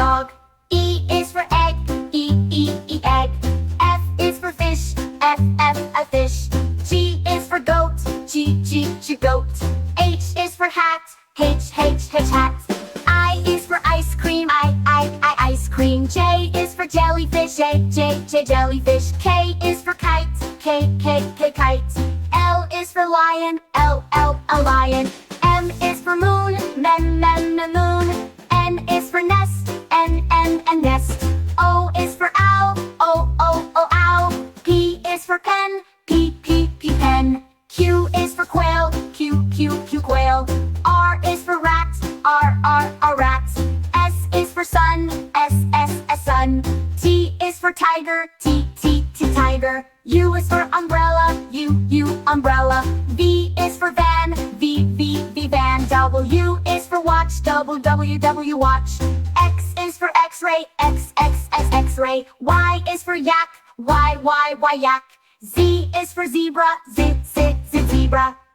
dog. E is for egg, egg. F is for fish, a fish. G is for goat, goat. H is for hat, hat. I is for ice cream, ice cream. J is for jellyfish, jellyfish. K is for kite, kite. L is for lion, a lion. M is for moon, moon. N is for nest, N, nest. O is for owl, owl. P is for pen, P, pen. Q is for quail, Q, quail. R is for rat, R, rat. S is for sun, S, sun. T is for tiger, T, tiger. U is for umbrella, U, umbrella. V is for van, V, van. W is for watch, W, watch. X is for x-ray, X-ray. Y is for yak, Y, yak. Z is for zebra, Z, zebra.